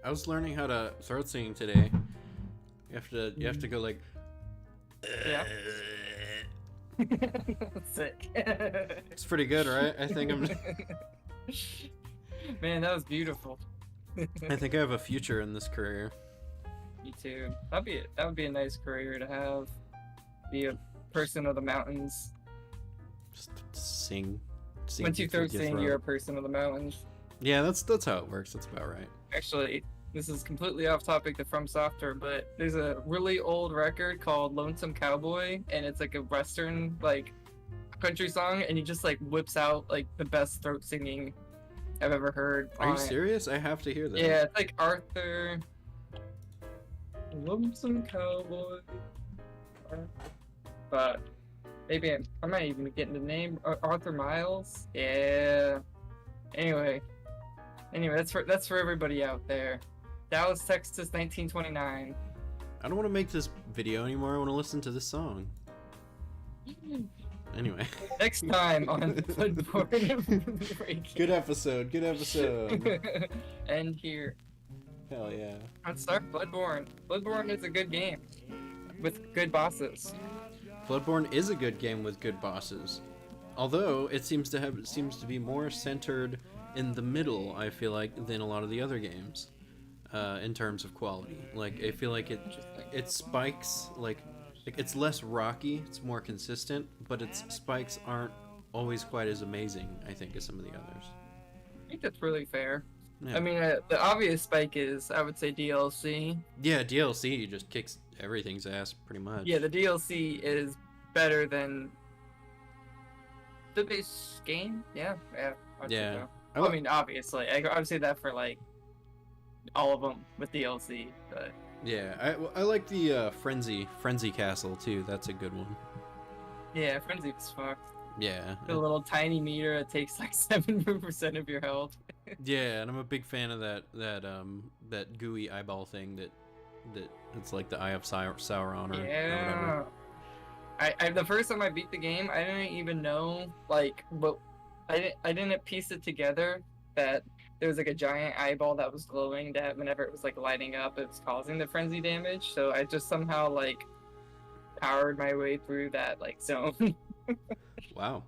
I was learning how to throat singing today. You have to go like. Yeah. Sick. It's pretty good, right? I think I'm. Man, that was beautiful. I think I have a future in this career. Me too. That would be a nice career to have. Be a person of the mountains. Just sing. Once you through throat your sing, throat. you're a person of the mountains. Yeah, that's how it works. That's about right. Actually, this is completely off topic to From Software, but there's a really old record called Lonesome Cowboy, and it's like a western like country song, and he just like whips out like the best throat singing I've ever heard. Are you on it. serious? I have to hear that. Yeah, it's like Arthur. Lonesome Cowboy. But maybe I might even be getting the name. Arthur Miles. Yeah. Anyway, that's for everybody out there. Dallas, Texas, 1929. I don't want to make this video anymore. I want to listen to this song. Anyway. Next time on Bloodborne. Good episode. Good episode. And here. Hell yeah. Let's start Bloodborne. Bloodborne is a good game with good bosses. Bloodborne is a good game with good bosses. Although it seems to be more centered in the middle, I feel like, than a lot of the other games. In terms of quality. Like I feel like it spikes like it's less rocky, it's more consistent, but its spikes aren't always quite as amazing, I think, as some of the others. I think that's really fair. Yeah. I mean, the obvious spike is, I would say, DLC. Yeah, DLC just kicks everything's ass pretty much. Yeah, the DLC is better than the base game. Yeah. I'd say Yeah. so. I mean, obviously, I would say that for like all of them with DLC, but Yeah, I like the Frenzy Castle too. That's a good one. yeah, Frenzy was fucked. Yeah. The little tiny meter that takes like 7% of your health. Yeah, and I'm a big fan of that gooey eyeball thing that it's like the Eye of Sauron or Yeah. whatever. I the first time I beat the game, I didn't even know like I didn't piece it together that there was like a giant eyeball that was glowing that whenever it was like lighting up, it was causing the frenzy damage. So I just somehow like powered my way through that like zone. Wow.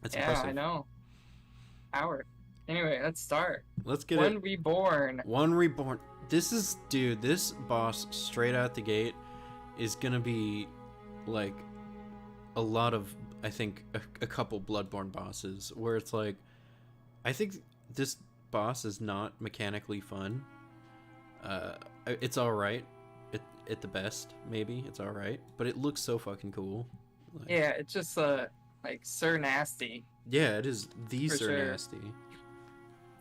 That's Yeah, impressive. I know. Powered. Anyway, let's start. Let's get One it. Reborn. One Reborn. This boss straight out the gate is gonna be like a lot of, I think, a couple Bloodborne bosses where it's like, I think this boss is not mechanically fun. It's alright. At the best, maybe. It's alright. But it looks so fucking cool. Like, Yeah, it's just like Sir Nasty. yeah, it is the For Sir sure. Nasty.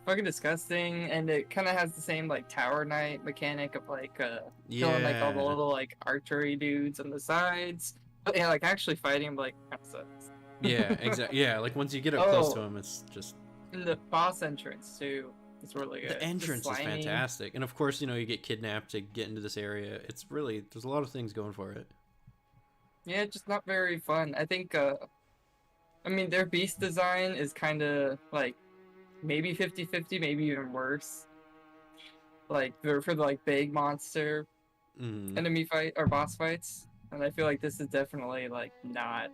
Fucking disgusting, and it kind of has the same like Tower Knight mechanic of like killing like all the Yeah. little like archery dudes on the sides. But yeah, like actually fighting him like kind of sucks. Yeah, exactly. Yeah, like once you get up close Oh. to him, it's just And the boss entrance too. It's really good. the entrance is slimy- fantastic. And of course, you get kidnapped to get into this area. It's really, there's a lot of things going for it. Yeah, just not very fun. I think I mean their beast design is kind of like maybe 50-50, maybe even worse. Like for the like big monster Mm. enemy fight or boss fights, and I feel like this is definitely like not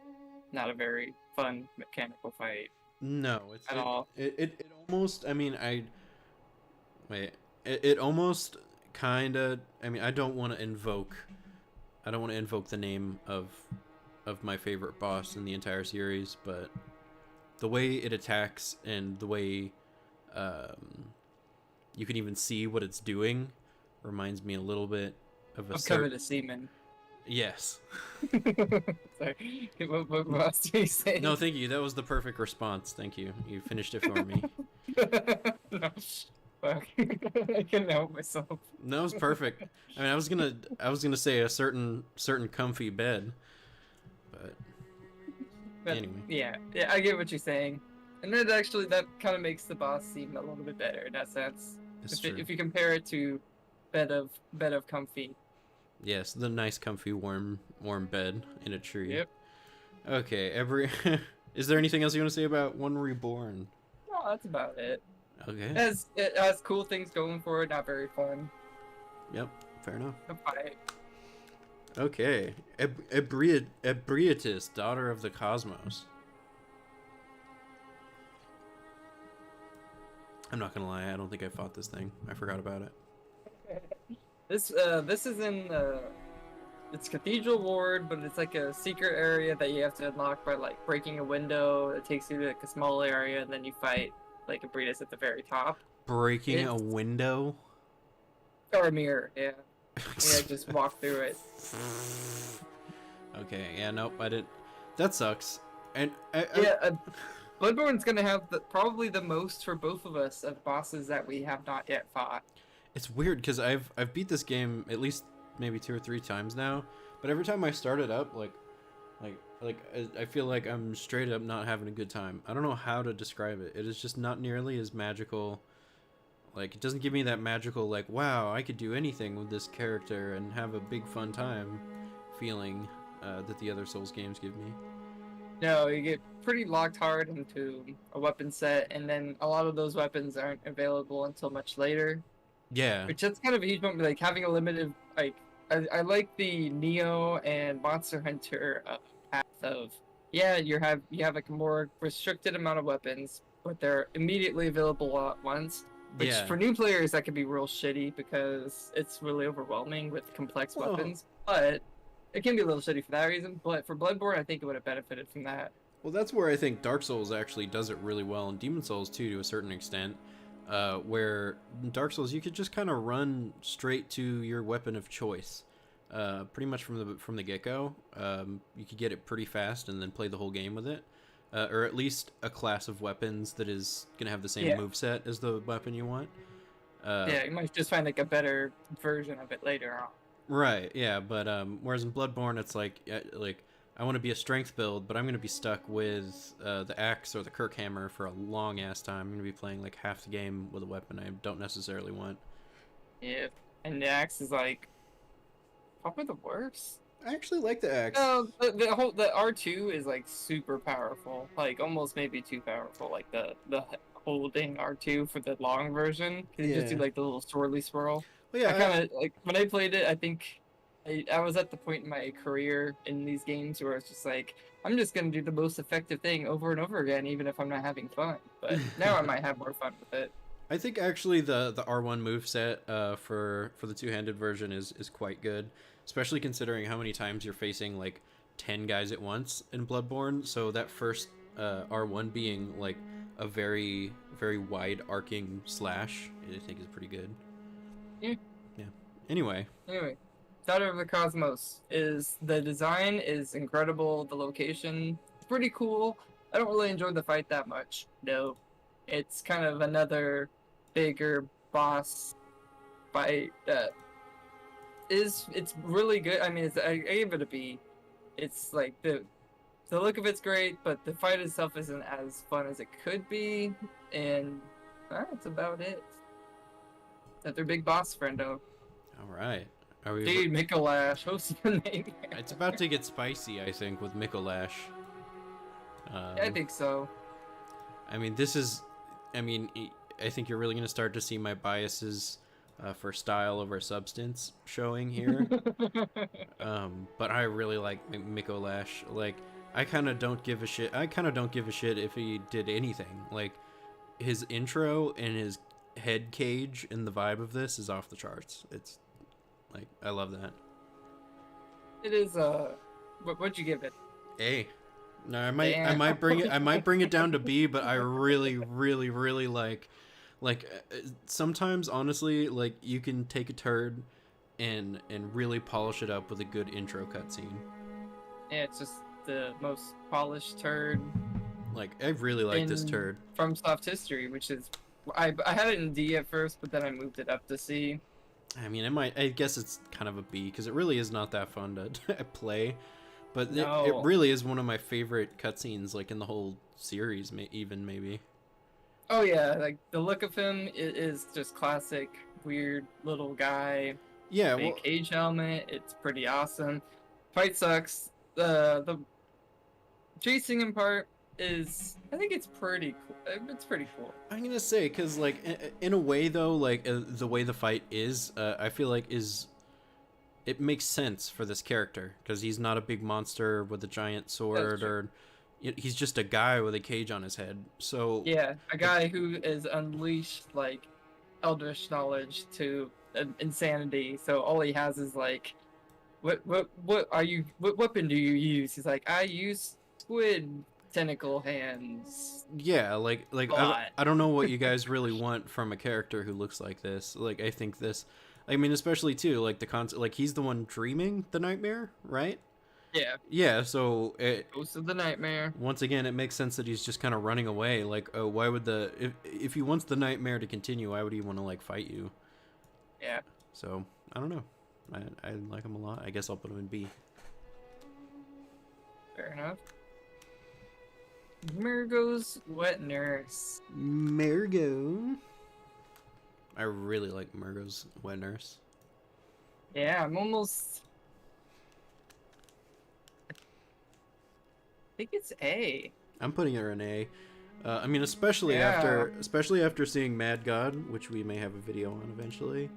a very fun mechanical fight No, it's at all. It almost, it almost kind of, I don't want to invoke the name of my favorite boss in the entire series, but the way it attacks and the way you can even see what it's doing reminds me a little bit of a I'm covered of semen. Yes. Sorry. What else do you say? No, thank you. That was the perfect response. Thank you. You finished it for me. No. Fuck. I couldn't help myself. That was perfect. I was gonna say a certain comfy bed, but anyway. Yeah, I get what you're saying. And that kind of makes the boss seem a little bit better in that sense. It's true. If you compare it to bed of comfy. Yes, the nice, comfy, warm bed in a tree. Yep. Okay. Is there anything else you want to say about One Reborn? No, that's about it. Okay. It has cool things going for it, not very fun. Yep. Fair enough. The fight. Okay. Ebrietis, daughter of the cosmos. I'm not gonna lie, I don't think I fought this thing. I forgot about it. This is in it's Cathedral Ward, but it's like a secret area that you have to unlock by like breaking a window. It takes you to like a small area, and then you fight like a Breedis at the very top. Breaking a It's window? or a mirror, yeah. Yeah, just walk through it. Okay, yeah, nope, I didn't. That sucks. And Yeah, Bloodborne's gonna have probably the most for both of us of bosses that we have not yet fought. it's weird because I've beat this game at least maybe 2 or 3 times now, but every time I start it up, I feel like I'm straight up not having a good time. I don't know how to describe it. It is just not nearly as magical. Like, it doesn't give me that magical, like, wow, I could do anything with this character and have a big fun time feeling that the other Souls games give me. No, you get pretty locked hard into a weapon set, and then a lot of those weapons aren't available until much later. Yeah. Which that's kind of a huge moment, like having a limited, like, I like the Neo and Monster Hunter path of, yeah, you have like a more restricted amount of weapons, but they're immediately available all at once. Which Yeah. for new players that can be real shitty because it's really overwhelming with complex Well, weapons. But it can be a little shitty for that reason. But for Bloodborne, I think it would have benefited from that. Well, that's where I think Dark Souls actually does it really well, and Demon Souls too, to a certain extent. Where in Dark Souls you could just kind of run straight to your weapon of choice, pretty much from the get go. You could get it pretty fast and then play the whole game with it, or at least a class of weapons that is gonna have the same moveset as the weapon you want. Yeah, you might just find like a better version of it later on. Right. Yeah, but whereas in Bloodborne it's like I want to be a strength build, but I'm going to be stuck with the axe or the Kirk hammer for a long ass time. I'm going to be playing like half the game with a weapon I don't necessarily want. Yeah, and the axe is like probably the worst. I actually like the axe. No, the R2 is like super powerful, like almost maybe too powerful. Like the holding R2 for the long version, because you just do like the little swirly swirl. Well, yeah, I kind of like when I played it. I think I was at the point in my career in these games where it's just like I'm just gonna do the most effective thing over and over again, even if I'm not having fun. But now I might have more fun with it. I think actually the R1 moveset for the two-handed version is quite good, especially considering how many times you're facing like 10 guys at once in Bloodborne. So that first R1 being like a very wide arcing slash, I think is pretty good. Yeah. Yeah. Anyway. Daughter of the Cosmos is the design is incredible. The location is pretty cool. I don't really enjoy the fight that much. No, it's kind of another bigger boss fight that it's really good. I mean, I gave it a B. It's like the look of it's great, but the fight itself isn't as fun as it could be, and that's about it. Another big boss friendo. All right. Are we... Dude, Mikolash, what's the name? It's about to get spicy, I think, with Mikolash. I think so. I mean, I think you're really going to start to see my biases for style over substance showing here. But I really like Mikolash. Like, I kind of don't give a shit. If he did anything. Like, his intro and his head cage and the vibe of this is off the charts. It's like, I love that. It is what'd you give it? A. No, I might bring it down to B, but I really like sometimes honestly, like, you can take a turd and really polish it up with a good intro cutscene. Yeah, it's just the most polished turd. Like, I really like this turd. From Soft History, which is I had it in D at first, but then I moved it up to C. I mean, I guess it's kind of a B because it really is not that fun to play, but no. It really is one of my favorite cutscenes, like, in the whole series, even maybe. Oh yeah, like the look of him is just classic weird little guy. Yeah, big cage helmet. It's pretty awesome. Fight sucks. The chasing him part I think it's pretty cool. It's pretty cool. I'm gonna say, because like in a way though, like the way the fight is, I feel like it makes sense for this character because he's not a big monster with a giant sword, or he's just a guy with a cage on his head. So yeah, a guy who is unleashed like eldritch knowledge to insanity. So all he has is like, what are you? What weapon do you use? He's like, I use squid tentacle hands. yeah, like God. I don't know what you guys really want from a character who looks like this. Like I think this, I mean, especially too, like the concept, like he's the one dreaming the nightmare, right? Yeah. Yeah, so Ghost of the nightmare. once again, it makes sense that he's just kind of running away. Like, oh, why would if he wants the nightmare to continue, why would he want to like fight you? Yeah. So I don't know. I like him a lot. I guess I'll put him in B. Fair enough. Murgo's wet nurse. Margot. I really like Margot's wet nurse. Yeah, I'm almost. I think it's A. I'm putting her in A. I mean, especially Yeah. after seeing Mad God, which we may have a video on eventually.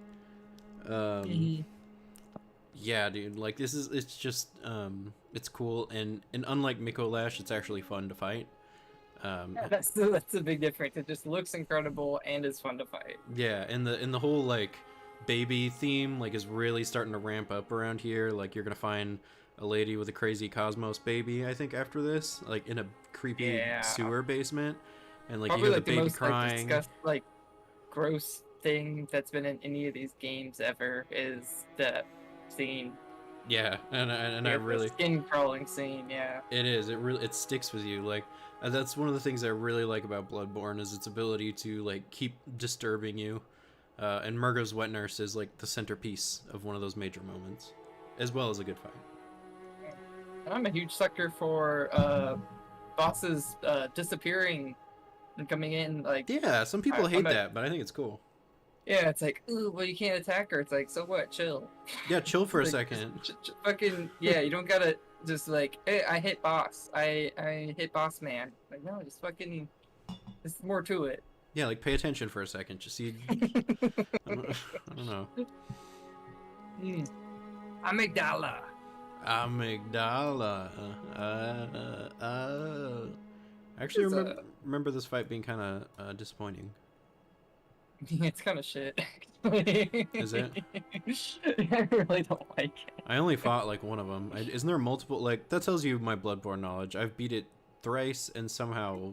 Yeah, dude. Like it's just it's cool, and unlike Miko Lash, it's actually fun to fight. That's the big difference. It just looks incredible and is fun to fight. Yeah, and the whole like baby theme like is really starting to ramp up around here. Like you're gonna find a lady with a crazy Cosmos baby, I think, after this, like in a creepy sewer basement, and like Probably you hear like the baby most crying. like gross thing that's been in any of these games ever is that scene. Yeah, and I The really skin crawling scene. Yeah. it is. It really it sticks with you. Like that's one of the things I really like about Bloodborne is its ability to like keep disturbing you. And Murgo's wet nurse is like the centerpiece of one of those major moments, as well as a good fight. I'm a huge sucker for bosses disappearing and coming in. Like, Yeah, some people hate that, but I think it's cool. yeah, it's like, ooh, well, you can't attack her. It's like, so what? Chill. Yeah, chill for a Like, second. fucking, yeah, you don't gotta just like, hey, I hit boss. I hit boss man. Like, no, just fucking, there's more to it. Yeah, like pay attention for a second. Just see. I don't know. Amygdala. Amygdala. I actually remember this fight being kind of disappointing. It's kind of shit. Actually. Is it? I really don't like it. I only fought like one of them. Isn't there multiple? Like that tells you my Bloodborne knowledge. I've beat it thrice and somehow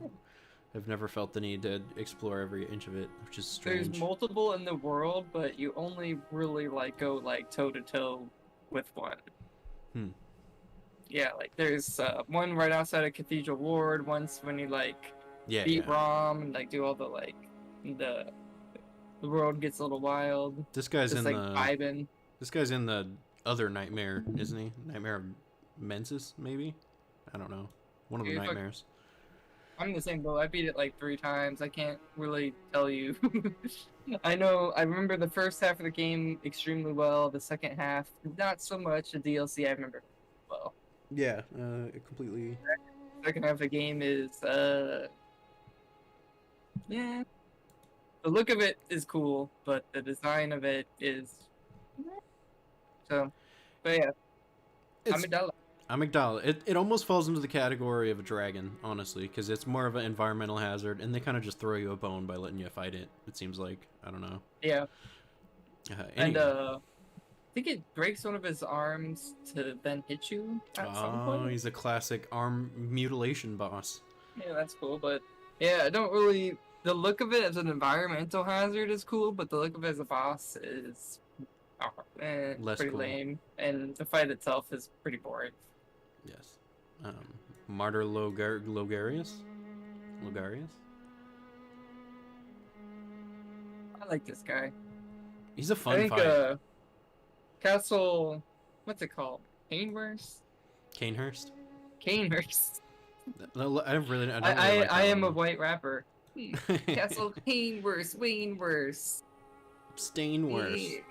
I've never felt the need to explore every inch of it, which is strange. There's multiple in the world, but you only really like go like toe to toe with one. Yeah, like there's one right outside of Cathedral Ward. Once when you like beat Rom and like do all the like the world gets a little wild. This guy's just, in like, the vibing. This guy's in the other nightmare, isn't he? Nightmare of Mensis, maybe? I don't know. One of the nightmares. I'm the same boat. I beat it like 3 times. I can't really tell you. I know. I remember the first half of the game extremely well. The second half, not so much. The DLC I remember well. Yeah, completely. Second half of the game is yeah. The look of it is cool, but the design of it is so. But yeah, Amygdala. It almost falls into the category of a dragon, honestly, because it's more of an environmental hazard, and they kind of just throw you a bone by letting you fight it. It seems like, I don't know. Yeah. Anyway. And I think it breaks one of his arms to then hit you at some point. Oh, he's a classic arm mutilation boss. Yeah, that's cool, but yeah, I don't really. The look of it as an environmental hazard is cool, but the look of it as a boss is less pretty cool. lame, and the fight itself is pretty boring. Yes. Martyr Logarius? Logarius? I like this guy. He's a fun fight. I think Castle, what's it called? Canehurst? Canehurst? Canehurst. I am a white rapper. Castle Canehurst, Wainworst. Stainworst.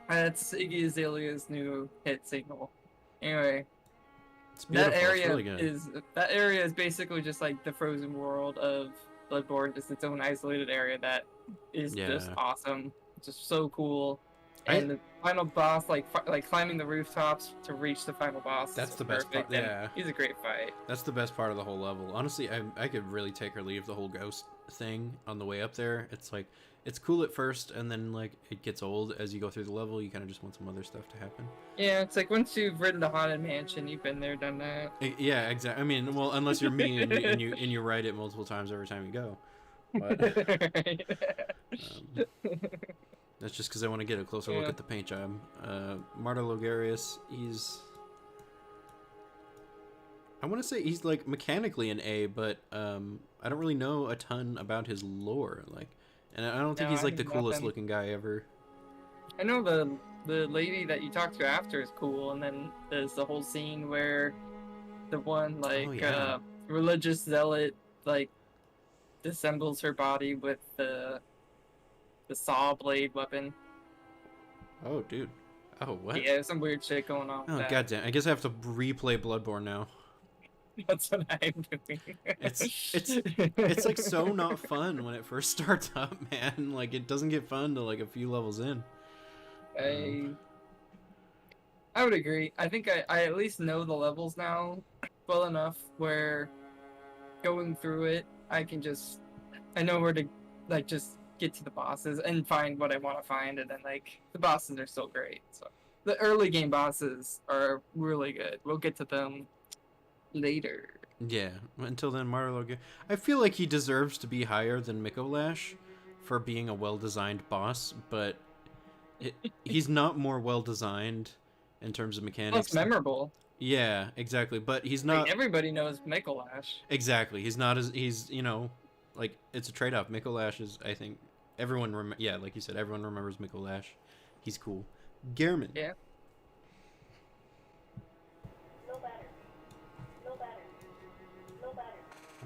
That's Iggy Azalea's new hit single. Anyway. It's beautiful. That area it's really good. is basically just like the frozen world of Bloodborne, just its own isolated area that is just Yeah. awesome. Just so cool. I And the final boss, like climbing the rooftops to reach the final boss, That's is the best part. perfect. And Yeah. he's a great fight. That's the best part of the whole level. Honestly, I could really take or leave the whole ghost thing on the way up there. It's like it's cool at first, and then like it gets old as you go through the level. You kind of just want some other stuff to happen. Yeah, it's like once you've ridden the haunted mansion, you've been there, done that. Yeah, exactly. I mean, well, unless you're me and you ride it multiple times every time you go. But that's just because I want to get a closer look at the paint job. Marta Logarius, I want to say he's like mechanically an A, but I don't really know a ton about his lore. Like, and I don't think he's like the coolest looking guy ever. I know the lady that you talk to after is cool, and then there's the whole scene where the one religious zealot like disassembles her body with the saw blade weapon. Oh, dude. Oh, what? Yeah, there's some weird shit going on. Oh, goddamn! I guess I have to replay Bloodborne now. That's what I'm doing. It's like so not fun when it first starts up, man. Like it doesn't get fun till like a few levels in. I would agree. I think I at least know the levels now well enough where going through it, I know where to like just get to the bosses and find what I want to find, and then like the bosses are so great. So the early game bosses are really good. We'll get to them later. Yeah. Until then, Marlo. I feel like he deserves to be higher than Mikolash for being a well-designed boss, but he's not more well-designed in terms of mechanics. Well, it's memorable. Yeah, exactly. But he's not. Like, everybody knows Mikolash. Exactly. He's not as like it's a trade-off. Mikolash is, I think, everyone. Yeah, like you said, everyone remembers Mikolash. He's cool. Gehrman. Yeah.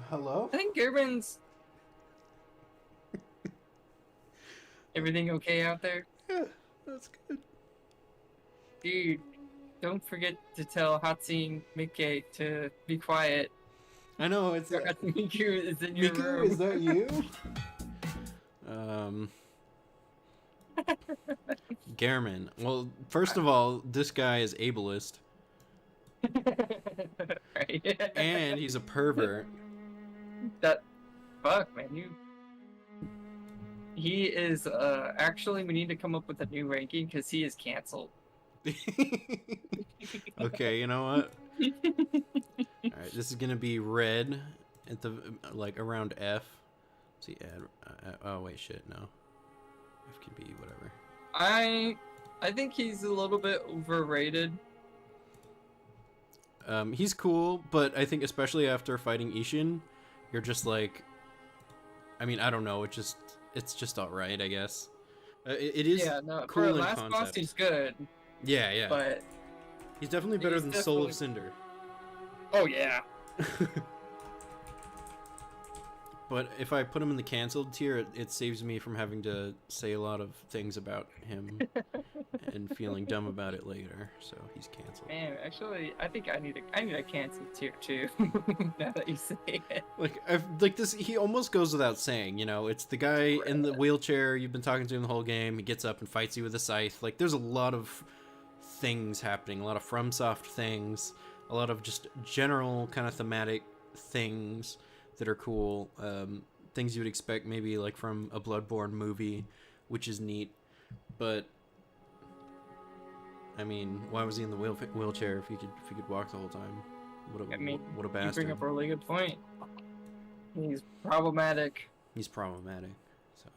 Hello? I think Gehrman's. Everything okay out there? Yeah, that's good. Dude, don't forget to tell Hatsune Mikke to be quiet. I know, it's... Miku is in your Miku, room. is that you? Gehrman. Well, first of all, this guy is ableist. Right. And he's a pervert. Fuck, man, he is, actually, we need to come up with a new ranking, because he is canceled. Okay, you know what? Alright, this is gonna be red at the, like, around F. Let's see, oh, wait, shit, no. F can be whatever. I think he's a little bit overrated. He's cool, but I think especially after fighting Ishin, you're just like, I mean, I don't know, it's just alright, I guess. It is cool for in last concept. boss he's good. Yeah. But he's definitely better than Soul of Cinder. Oh yeah. But if I put him in the canceled tier, it saves me from having to say a lot of things about him and feeling dumb about it later. So he's canceled. Man, actually, I think I need a canceled tier too. Now that you say it. Like this, he almost goes without saying. You know, it's the guy in the wheelchair. You've been talking to him the whole game. He gets up and fights you with a scythe. Like there's a lot of things happening. A lot of FromSoft things. A lot of just general kind of thematic things that are cool, things you would expect maybe like from a Bloodborne movie, which is neat. But I mean, why was he in the wheelchair if he could walk the whole time? What a bastard! You bring up a really good point. He's problematic. He's problematic. So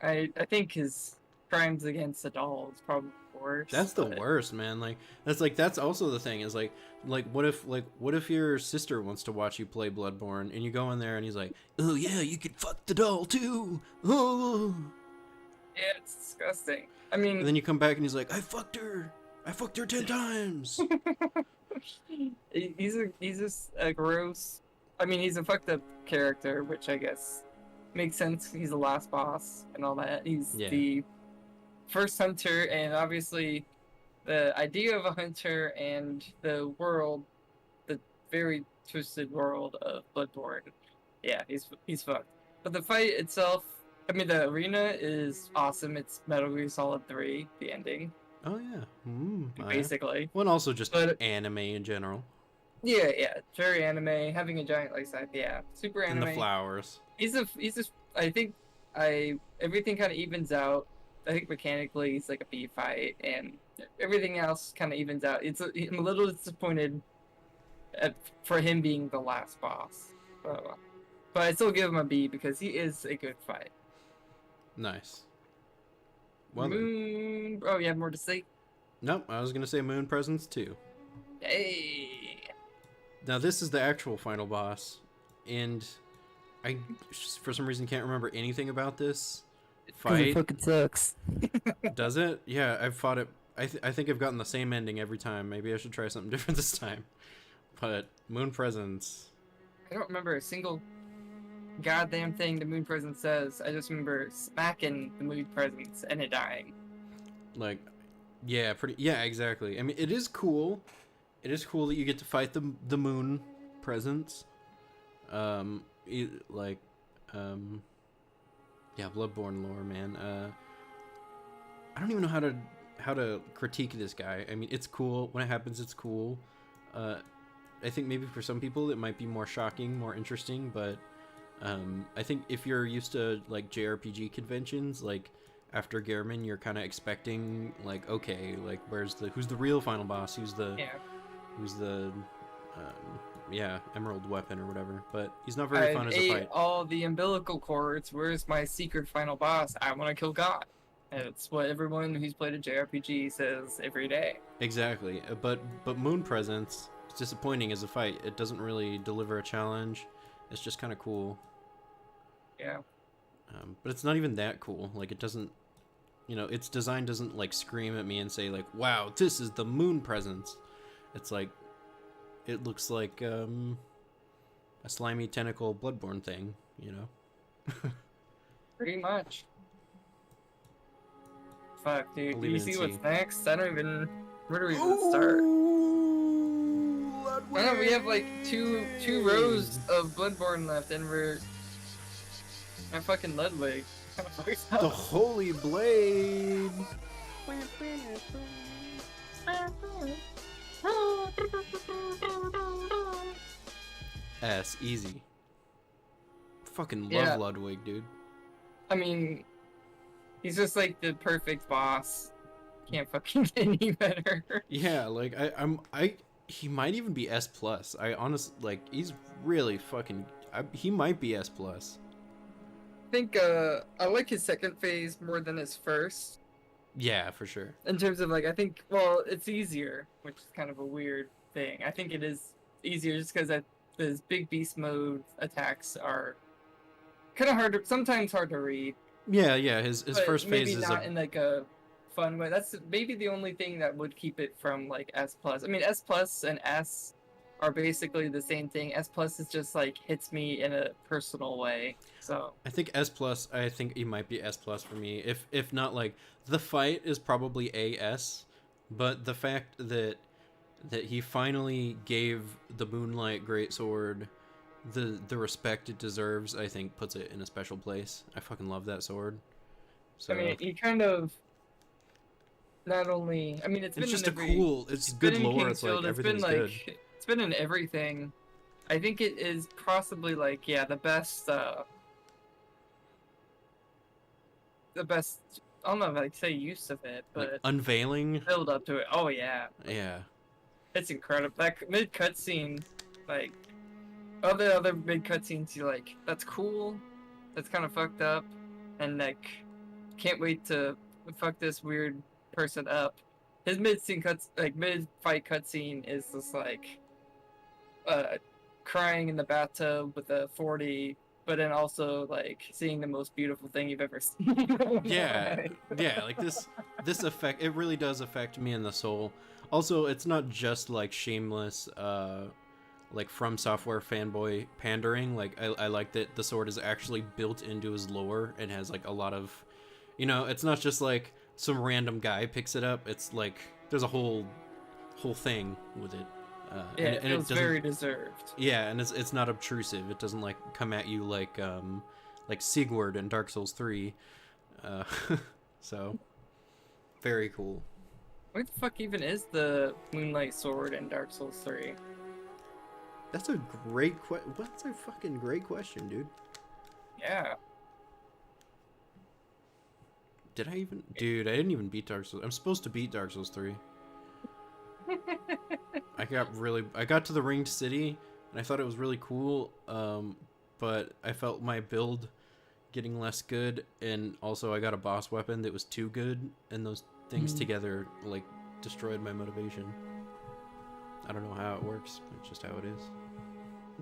I think his crimes against the doll is probably worse. That's the worst, man. That's also the thing is like what if your sister wants to watch you play Bloodborne and you go in there and he's like, oh yeah, you could fuck the doll too. Oh. Yeah, it's disgusting. I mean, and then you come back and he's like, I fucked her 10 times. he's just a gross. I mean, he's a fucked up character, which I guess makes sense. He's the last boss and all that. He's the first hunter, and obviously the idea of a hunter and the world, the very twisted world of Bloodborne. Yeah, he's fucked. But the fight itself, I mean, the arena is awesome. It's Metal Gear Solid 3, the ending, Oh yeah. Oh, yeah. basically. Well, and also just But anime in general. yeah, very anime. Having a giant like scythe, yeah, super And the anime. flowers. He's a. I think everything kind of evens out. I think mechanically he's like a B fight, and everything else kind of evens out. I'm a little disappointed for him being the last boss. So, but I still give him a B because he is a good fight. Nice. Well, Moon. Oh, you have more to say? nope, I was gonna say Moon Presence too. Hey. Now this is the actual final boss, and I, for some reason, can't remember anything about this fight. It fucking sucks. Does it? Yeah, I've fought it. I think I've gotten the same ending every time. Maybe I should try something different this time. But Moon Presence. I don't remember a single goddamn thing the Moon Presence says. I just remember smacking the Moon Presence and it dying. Like, yeah, yeah, exactly. I mean, it is cool. It is cool that you get to fight the Moon Presence. Yeah, Bloodborne lore, man. I don't even know how to critique this guy. I mean, it's cool when it happens. It's cool. I think maybe for some people it might be more shocking, more interesting, but I think if you're used to like JRPG conventions, like after Gehrman, you're kind of expecting like, okay, like who's the real final boss? Who's the Emerald Weapon or whatever? But he's not very fun as a fight. All the umbilical cords. Where's my secret final boss? I want to kill God. It's what everyone who's played a JRPG says every day. Exactly, but Moon Presence is disappointing as a fight. It doesn't really deliver a challenge. It's just kind of cool. Yeah. But it's not even that cool. Like, it doesn't, its design doesn't like scream at me and say like, wow, this is the Moon Presence. It's like, it looks like a slimy tentacle Bloodborne thing, Pretty much. Fuck, dude. Do Believe you it and see what's see. next? I don't even. Where do we even start? I know we have like two rows of Bloodborne left, and we're at fucking Ludwig. The Holy Blade. Easy. Fucking love Yeah. Ludwig, dude. I mean, he's just like the perfect boss. Can't fucking get any better. Yeah, like he might even be S plus. I honestly like he's really fucking. He might be S plus. I think I like his second phase more than his first. Yeah, for sure. In terms of like, I think it's easier, which is kind of a weird thing. I think it is easier just because his big beast mode attacks are kind of sometimes hard to read. Yeah. His But first phase maybe is not in like a fun way. That's maybe the only thing that would keep it from like S plus. I mean, S plus and S are basically the same thing. S plus is just like hits me in a personal way. So I think S plus. I think he might be S plus for me. If not, like the fight is probably a S, but the fact that he finally gave the Moonlight Greatsword the respect it deserves, I think puts it in a special place. I fucking love that sword. So I mean, he kind of not only. I mean, it's just it's good lore. It's like everything's good. It's been in everything. I think it is possibly like the best. The best. I don't know if I'd say use of it, but Like unveiling. build up to it. Oh yeah, Yeah. it's incredible. That mid cutscene, like all the other mid cutscenes, you're like, that's cool. That's kind of fucked up, and like, can't wait to fuck this weird person up. His mid fight cutscene is just like, crying in the bathtub with a 40, but then also like seeing the most beautiful thing you've ever seen. Yeah. Like this effect, it really does affect me in the soul. Also, it's not just like shameless, like From Software fanboy pandering. Like I like that the sword is actually built into his lore and has like a lot of, it's not just like some random guy picks it up. It's like there's a whole thing with it. Yeah, and it feels doesn't, very deserved. yeah, and it's not obtrusive. It doesn't like come at you like Sigurd in Dark Souls 3. Uh, so very cool. Where the fuck even is the Moonlight Sword in Dark Souls 3? That's a great What's a fucking great question, dude? Yeah. Did I even, dude? I didn't even beat Dark Souls. I'm supposed to beat Dark Souls 3. I got to the Ringed City, and I thought it was really cool. But I felt my build getting less good, and also I got a boss weapon that was too good, and those things together like destroyed my motivation. I don't know how it works. It's just how it is.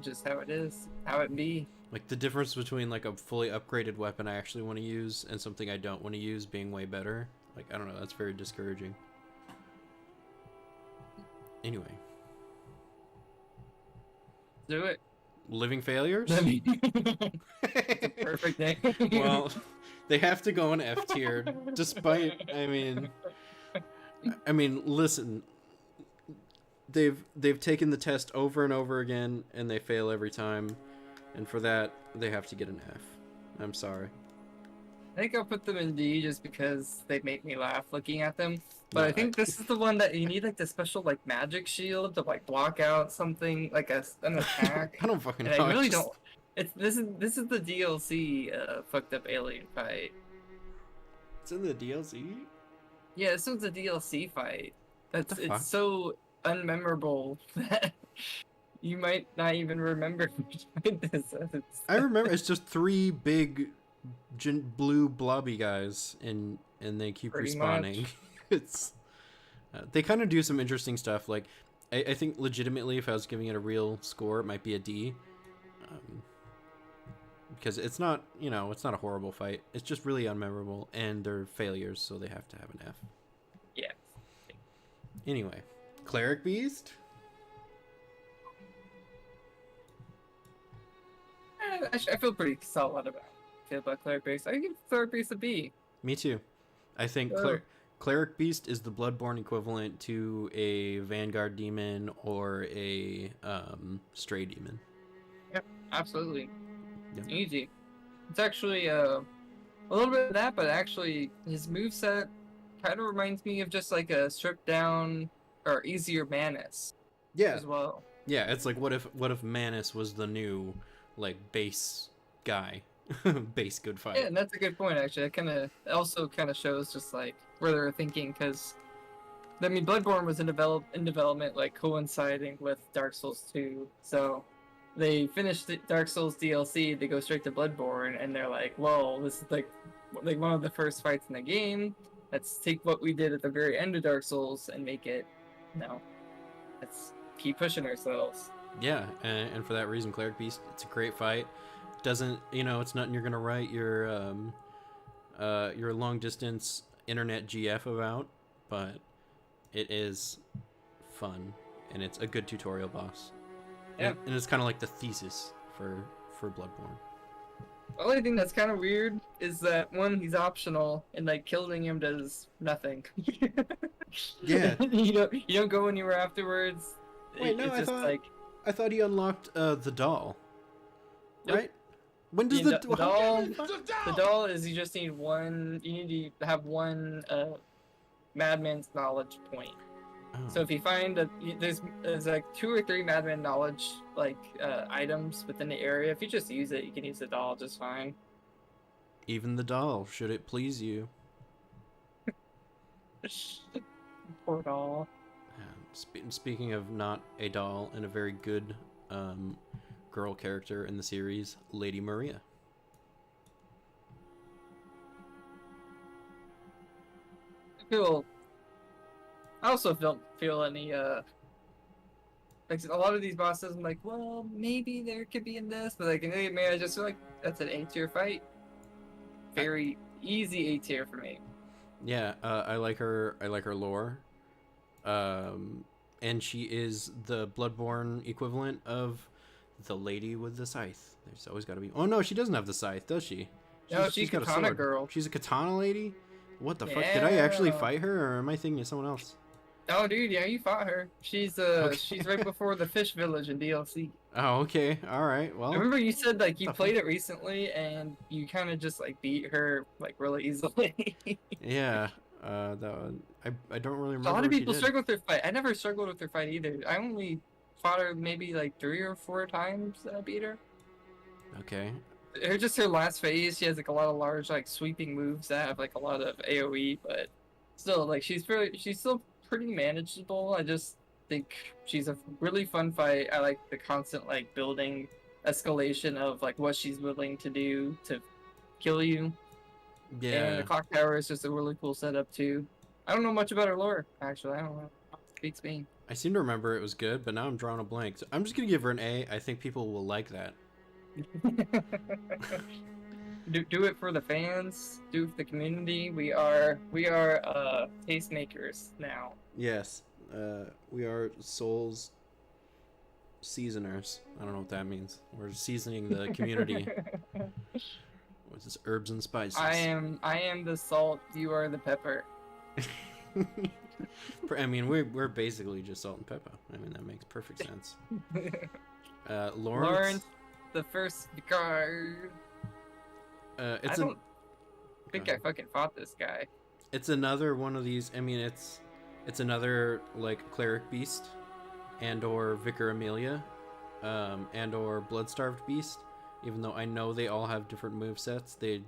Just how it is. How it be. Like the difference between like a fully upgraded weapon I actually want to use and something I don't want to use being way better. Like, I don't know, that's very discouraging. Anyway. Do it. Living failures? I mean, it's a perfect name. Well, they have to go in F tier, despite, I mean, listen, they've taken the test over and over again, and they fail every time, and for that, they have to get an F. I'm sorry. I think I'll put them in D just because they make me laugh looking at them. But No, I think this is the one that you need like the special like magic shield to like block out something like an attack. I don't fucking know. And I really don't. This is the DLC fucked up alien fight. It's in the DLC? Yeah, this one's a DLC fight. What the fuck? It's so unmemorable that you might not even remember which fight this is. I remember it's just 3 big blue blobby guys, and they keep Pretty respawning. much. It's they kind of do some interesting stuff. Like I think legitimately, if I was giving it a real score, it might be a D, because it's not, you know, it's not a horrible fight. It's just really unmemorable, and they're failures, so they have to have an F. Yeah. Anyway, Cleric Beast. I feel pretty solid about Cleric Beast. I give Cleric Beast a B. Me too. I think Cleric Beast is the Bloodborne equivalent to a Vanguard Demon or a Stray Demon. Yep, absolutely. Yep. Easy. It's actually a little bit of that, but actually his moveset kind of reminds me of just like a stripped down or easier Manus. Yeah. As well. Yeah, it's like what if Manus was the new like base guy. Base good fight. Yeah, and that's a good point actually. It also kind of shows just like where they're thinking, because I mean Bloodborne was in development like coinciding with Dark Souls 2. So they finished the Dark Souls DLC, they go straight to Bloodborne, and they're like, "Whoa, this is like one of the first fights in the game. Let's take what we did at the very end of Dark Souls and make it, let's keep pushing ourselves." Yeah, and for that reason, Cleric Beast, it's a great fight. Doesn't, you know, it's nothing you're gonna write your long distance internet GF about, but it is fun, and it's a good tutorial boss. Yeah. And it's kind of like the thesis for Bloodborne. The only thing that's kind of weird is that one, he's optional, and like killing him does nothing. Yeah. you don't go anywhere afterwards. Wait, no, I thought he unlocked the doll. Nope. Right? When does the doll is you just need one. You need to have one madman's knowledge point. Oh. So if you find there's like 2 or 3 madman knowledge like items within the area, if you just use it, you can use the doll just fine. Even the doll, should it please you. Poor doll. Speaking of not a doll and a very good girl character in the series, Lady Maria. I also don't feel any like a lot of these bosses I'm like, well, maybe there could be in this, but like in Lady Maria, I just feel like that's an A tier fight. Very easy A tier for me. Yeah, I like her lore. And she is the Bloodborne equivalent of the lady with the scythe. There's always got to be. Oh no, she doesn't have the scythe, does she? No, she's got Katana a sword. Girl. She's a katana lady. What the fuck? Did I actually fight her, or am I thinking of someone else? Oh, dude, yeah, you fought her. Okay. She's right before the Fish Village in DLC. Oh, okay. All right. I Well, remember you said like you the fuck? played it recently and you kind of just like beat her like really easily. Yeah. That one, I don't really A lot remember of what she people did. struggle with their fight. I never struggled with their fight either. I only fought her maybe like 3 or 4 times that I beat her. Okay. Her last phase, she has like a lot of large like sweeping moves that have like a lot of AoE, but still like she's still pretty manageable. I just think she's a really fun fight. I like the constant like building escalation of like what she's willing to do to kill you. And the Yeah. clock tower is just a really cool setup too. I don't know much about her lore, actually. I don't know. Beats me. I seem to remember it was good, but now I'm drawing a blank. So I'm just gonna give her an A. I think people will like that. Do it for the fans, do it for the community. We are tastemakers now. Yes. We are Souls seasoners. I don't know what that means. We're seasoning the community with this herbs and spices. I am the salt, you are the pepper. I mean, we're basically just salt and pepper. I mean, that makes perfect sense. Lawrence. Lawrence, the first card. It's I don't think I fucking fought this guy. It's another one of these. I mean, it's another like cleric beast, and or Vicar Amelia, and or Bloodstarved beast. Even though I know they all have different move sets, they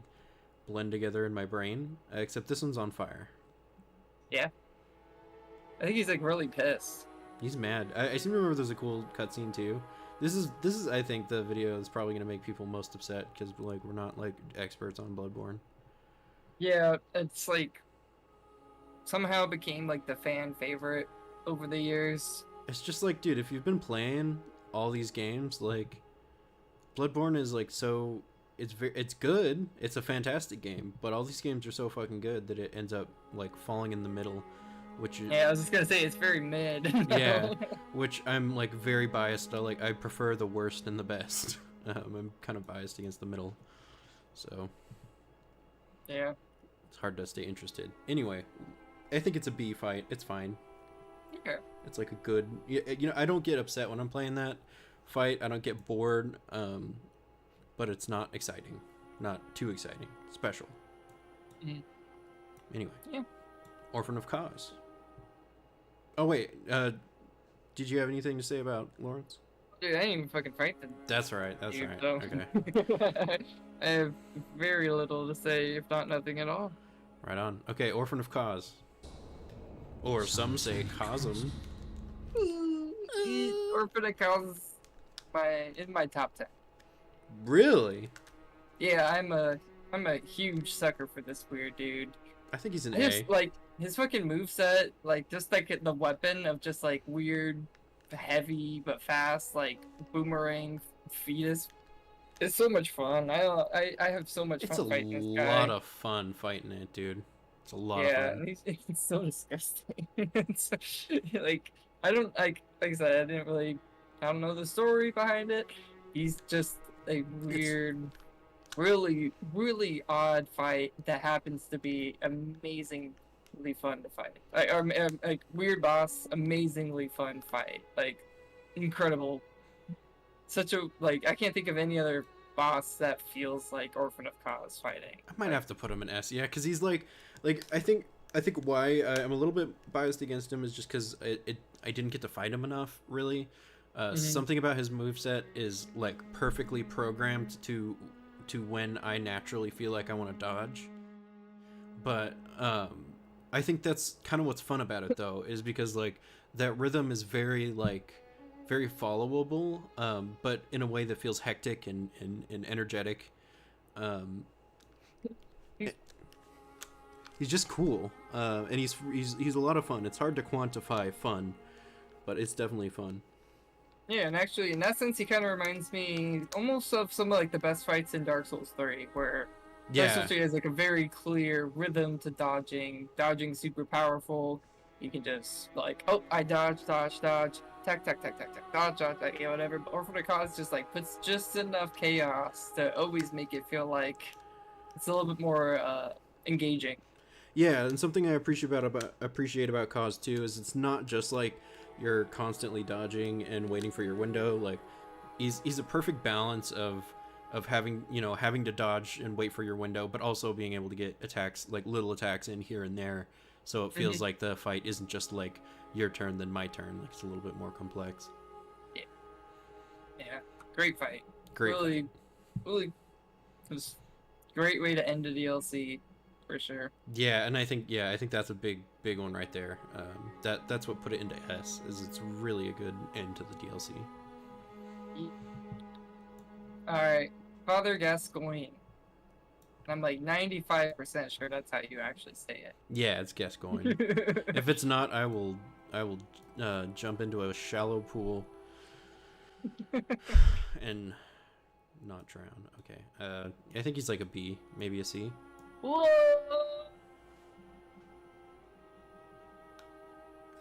blend together in my brain. Except this one's on fire. Yeah. I think he's like really pissed. He's mad. I seem to remember there's a cool cutscene too. This is I think the video is probably gonna make people most upset because like we're not like experts on Bloodborne. Yeah, it's like somehow became like the fan favorite over the years. It's just like, dude, if you've been playing all these games, like Bloodborne is like so it's good. It's a fantastic game, but all these games are so fucking good that it ends up like falling in the middle, which is, Yeah, I was just gonna say it's very mid. yeah, which I'm like very biased. I prefer the worst and the best. I'm kind of biased against the middle, so Yeah. it's hard to stay interested. Anyway, I think it's a B fight. It's fine. Okay. It's like a good. You know, I don't get upset when I'm playing that fight. I don't get bored. But it's not exciting, not too exciting. Special. Mhm. Anyway. Yeah. Orphan of Cause. Oh wait. Did you have anything to say about Lawrence? Dude, I didn't even fucking fight the That's right. That's dude, right. so. Okay. I have very little to say, if not nothing at all. Right on. Okay. Orphan of Cause. Or some say Cosm. Orphan of Cause in my top 10. Really? Yeah, I'm a huge sucker for this weird dude. I think he's an I A. just like his fucking moveset, like just like the weapon of just like weird, heavy but fast, like boomerang fetus. It's so much fun. I have so much It's fun a fighting this guy. lot of fun fighting it, dude. It's a lot of Yeah, fun. he's so disgusting. It's, like I don't like I said, I don't know the story behind it. He's just a weird, really, really odd fight that happens to be amazingly fun to fight. Like weird boss, amazingly fun fight. Like incredible. Such a like I can't think of any other boss that feels like Orphan of Cause fighting. I might have to put him in S, yeah, because he's like I think why I'm a little bit biased against him is just because I didn't get to fight him enough, really. Something about his moveset is like perfectly programmed to when I naturally feel like I want to dodge. But I think that's kind of what's fun about it though, is because like that rhythm is very very followable, but in a way that feels hectic and energetic. He's just cool, and he's a lot of fun. It's hard to quantify fun, but it's definitely fun. Yeah, and actually, in that sense, he kind of reminds me almost of some of like the best fights in Dark Souls 3, where Dark Souls 3 has like a very clear rhythm to dodging. Dodging super powerful. You can just like, oh, I dodge, dodge, dodge, tack, tack, tack, tack, tack, dodge, dodge, dodge, yeah, whatever. But Orphan of Cause just like puts just enough chaos to always make it feel like it's a little bit more engaging. Yeah, and something I appreciate about Cause 2 is it's not just like you're constantly dodging and waiting for your window. Like he's a perfect balance of having having to dodge and wait for your window, but also being able to get attacks, like little attacks in here and there, so it feels like the fight isn't just like your turn then my turn. Like it's a little bit more complex. Yeah, great fight. Great. Really, really, it was a great way to end the DLC for sure. Yeah, and I think that's a big one right there. That's what put it into S. Is it's really a good end to the DLC. All right, Father Gascoigne. I'm like 95% sure that's how you actually say it. Yeah, it's Gascoigne. If it's not, I will jump into a shallow pool and not drown. Okay. I think he's like a B, maybe a C. Whoa!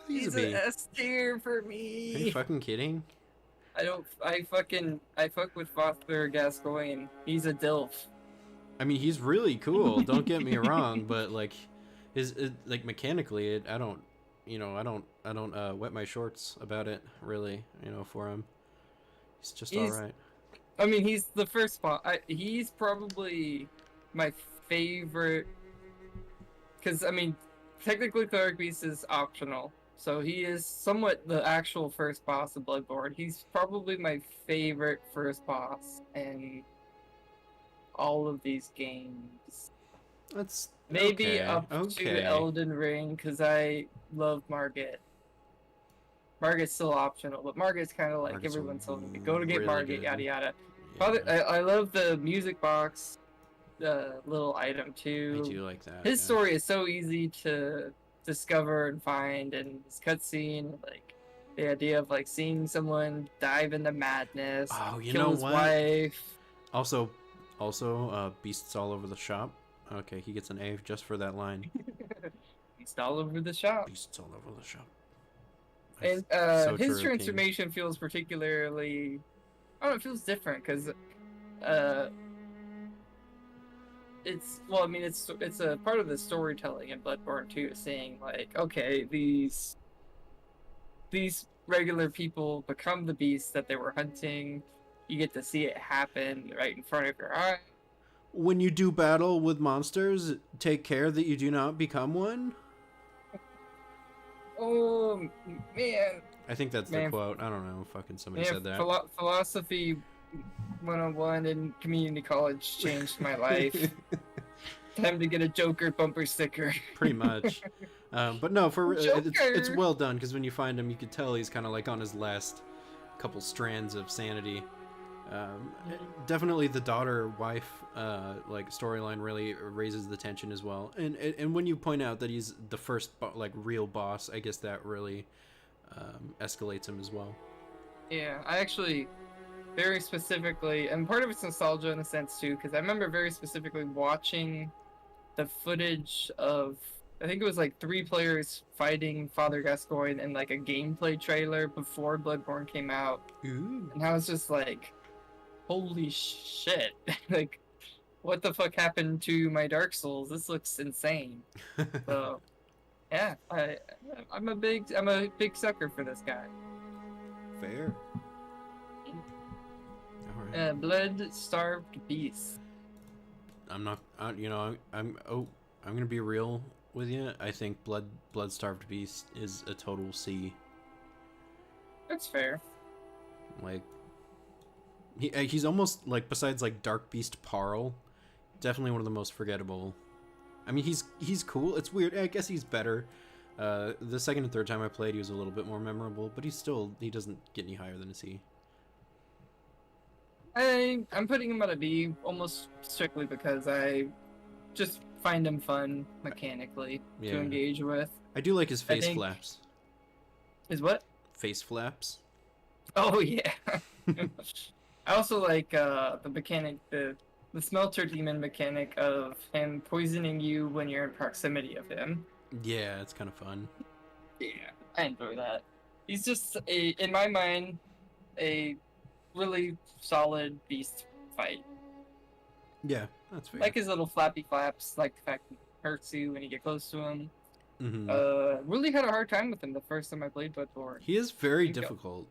He's an S tier for me. Are you fucking kidding? I fuck with Father Gascoigne. He's a DILF. I mean, he's really cool. Don't get me wrong, but like, like mechanically, I don't wet my shorts about it really. For him, he's just all right. I mean, he's the first boss. He's probably my favorite, because I mean, technically Cleric Beast is optional, so he is somewhat the actual first boss of Bloodborne. He's probably my favorite first boss in all of these games. That's maybe up to Elden Ring, because I love Margit. Margit's still optional, but Margit's kind of like Margit's everyone's telling me, go to get really Margit, good. yada yada. Yeah. I love the music box, little item too. I do like that. His story is so easy to discover and find, and his cutscene, like the idea of like seeing someone dive into madness, kill his wife. Also, beasts all over the shop. Okay, he gets an A just for that line. Beasts all over the shop. Beasts all over the shop. And his transformation feels particularly, I don't know, it feels different because it's a part of the storytelling in Bloodborne too, saying like, okay, these regular people become the beasts that they were hunting. You get to see it happen right in front of your eye. When you do battle with monsters, take care that you do not become one. Oh man! I think that's the quote. I don't know. Fucking somebody said that. Philosophy 101 in community college changed my life. Time to get a Joker bumper sticker. Pretty much. But no, it's well done, because when you find him, you can tell he's kind of like on his last couple strands of sanity. Definitely the daughter-wife like storyline really raises the tension as well, and when you point out that he's the first like real boss, I guess that really escalates him as well. Yeah, I actually very specifically, and part of it's nostalgia in a sense too, because I remember very specifically watching the footage of, I think it was like 3 players fighting Father Gascoigne in like a gameplay trailer before Bloodborne came out. Ooh. And I was just like, holy shit. Like, what the fuck happened to my Dark Souls? This looks insane. So yeah, I'm a big sucker for this guy. Fair. All right. Blood-starved beast. I'm gonna be real with you. I think Blood-starved beast is a total C. That's fair. Like, he's almost like, besides like Dark Beast Parl, definitely one of the most forgettable. I mean, he's cool. It's weird. I guess he's better. The second and third time I played, he was a little bit more memorable, but he doesn't get any higher than a C. I'm putting him at a B almost strictly because I just find him fun mechanically to engage with. I do like his face flaps. His what? Face flaps. Oh yeah. I also like the mechanic, the smelter demon mechanic of him poisoning you when you're in proximity of him. Yeah, it's kind of fun. Yeah, I enjoy that. He's just in my mind, a really solid beast fight. Yeah, that's fair. Like his little flappy flaps, like the fact hurts you when you get close to him. Hmm. Really had a hard time with him the first time I played Bloodborne. He is very difficult.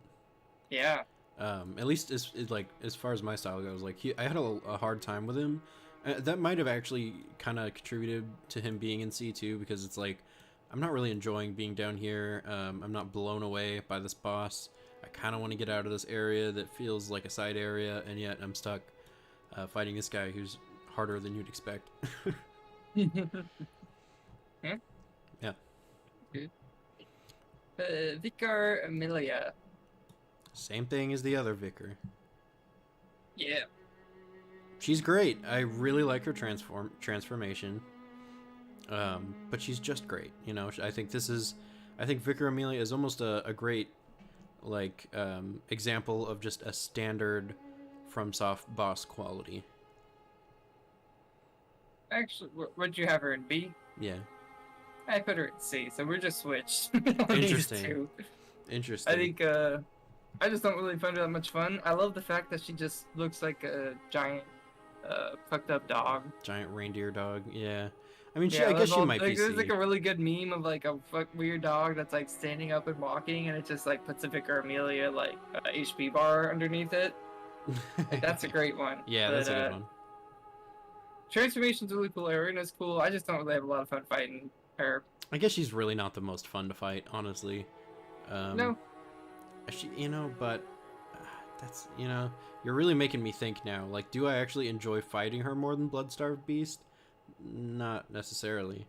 Yeah. At least as far as my style goes, like I had a hard time with him. That might have actually kind of contributed to him being in C2 because it's like I'm not really enjoying being down here. I'm not blown away by this boss. I kind of want to get out of this area that feels like a side area, and yet I'm stuck fighting this guy who's harder than you'd expect. Yeah. Yeah. Good. Vicar Amelia. Same thing as the other vicar. Yeah. She's great. I really like her transformation. But she's just great. You know, I think Vicar Amelia is almost a great like example of just a standard FromSoft boss quality. Actually, would you have her in B? Yeah. I put her in C, so we're just switched. Interesting. Interesting. I think I just don't really find her that much fun. I love the fact that she just looks like a giant fucked up dog. Giant reindeer dog. Yeah. I mean, Yeah, I guess she might be. There's like a really good meme of like a weird dog that's like standing up and walking, and it just like puts a Vicar Amelia like HP bar underneath it. Like, that's a great one. Yeah, that's a good one. Transformation's really cool. Arena's cool. I just don't really have a lot of fun fighting her. I guess she's really not the most fun to fight, honestly. No. But that's, you're really making me think now. Like, do I actually enjoy fighting her more than Bloodstarved Beast? Not necessarily.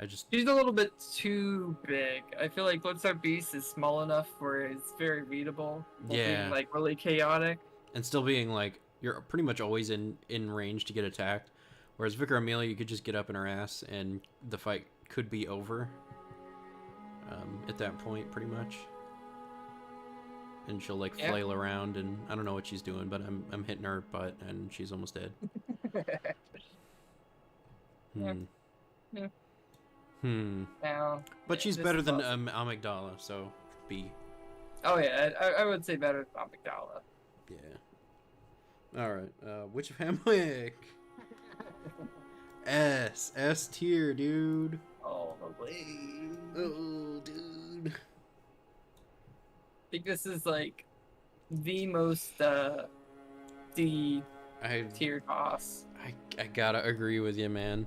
She's a little bit too big. I feel like Bloodstarved Beast is small enough where it's very readable. Yeah. Being, like, really chaotic. And still being, like, you're pretty much always in range to get attacked. Whereas Vicar Amelia, you could just get up in her ass and the fight could be over. At that point, pretty much. And she'll like flail around, and I don't know what she's doing, but I'm hitting her butt, and she's almost dead. Now, but she's better than Amygdala, so B. Oh yeah, I would say better than Amygdala. Yeah. All right. Witch of Hamwick. S tier, dude. All the way. Oh, dude. I think this is like the most D tier boss. I gotta agree with you, man.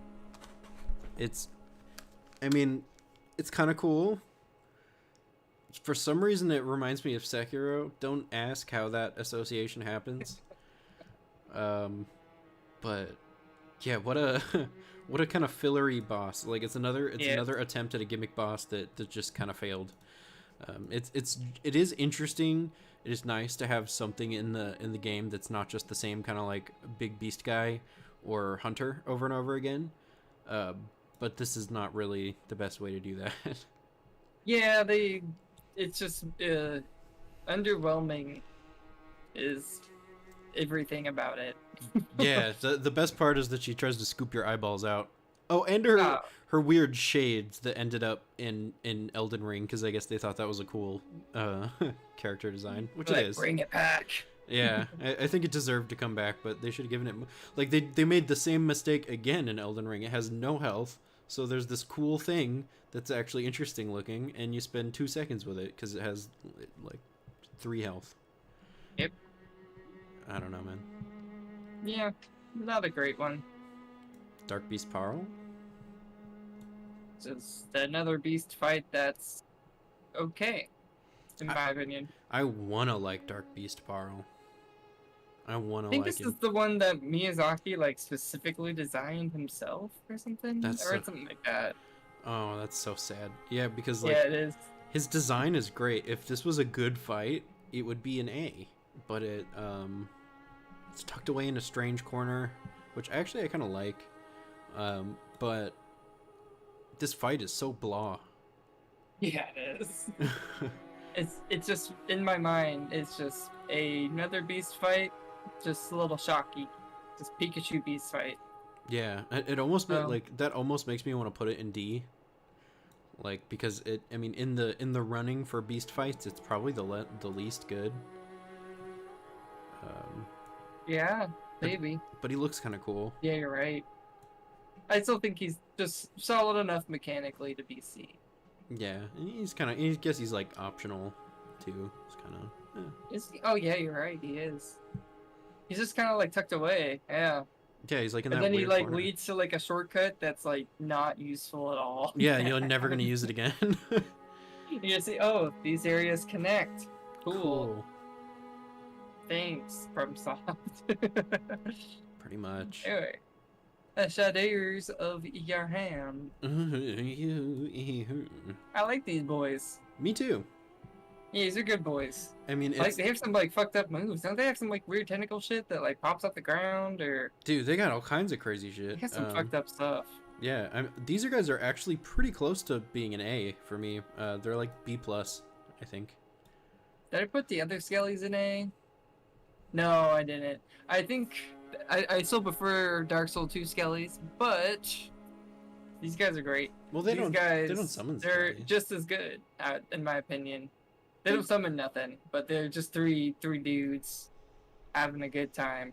It's kind of cool. For some reason, it reminds me of Sekiro. Don't ask how that association happens. But yeah, what a kind of fillery boss. Like it's another attempt at a gimmick boss that just kind of failed. It is interesting. It is nice to have something in the game that's not just the same kind of like big beast guy or hunter over and over again. But this is not really the best way to do that. Yeah, it's just underwhelming is everything about it. Yeah, the best part is that she tries to scoop your eyeballs out. Oh, and her weird shades that ended up in Elden Ring, because I guess they thought that was a cool character design, which it is. Bring it back. Yeah, I think it deserved to come back, but they should have given it... Like, they made the same mistake again in Elden Ring. It has no health, so there's this cool thing that's actually interesting looking, and you spend 2 seconds with it, because it has, like, 3 health. Yep. I don't know, man. Yeah, not a great one. Dark Beast Parl? Just another beast fight that's okay, in my opinion. I wanna like Dark Beast Parl. I think this is the one that Miyazaki like specifically designed himself or something, something like that. Oh, that's so sad. Yeah, because like it is. His design is great. If this was a good fight, it would be an A. But it's tucked away in a strange corner, which actually I kind of like. But this fight is so blah. Yeah, it is. It's just in my mind. It's just another beast fight. Just a little shocky. Just Pikachu beast fight. Yeah, it almost that almost makes me want to put it in D. Like because in the running for beast fights, it's probably the least good. Yeah, maybe. But he looks kind of cool. Yeah, you're right. I still think he's just solid enough mechanically to be C. Yeah, and he's kind of. I guess he's like optional, too. It's kind of. Is he? Oh yeah, you're right. He is. He's just kind of like tucked away. Yeah. Yeah, he's like in And that then he weird like corner. leads to like a shortcut that's like not useful at all. Yeah, you're never gonna use it again. You just see, oh, these areas connect. Cool. Cool. Thanks, FromSoft. Pretty much. Anyway, the shadows of your hand. I like these boys. Me too. Yeah, these are good boys. I mean, Like it's they have some like fucked up moves. Don't they have some like weird tentacle shit that like pops off the ground or dude, they got all kinds of crazy they shit. have some fucked up stuff? Yeah, these guys are actually pretty close to being an A for me. They're like B plus, I think. Did I put the other skellies in A? No, I didn't. I think I still prefer Dark Soul 2 skellies, but these guys are great. Well, These guys, they don't summon. they're Skelly. just as good, in my opinion. They don't summon nothing, but they're just three dudes having a good time.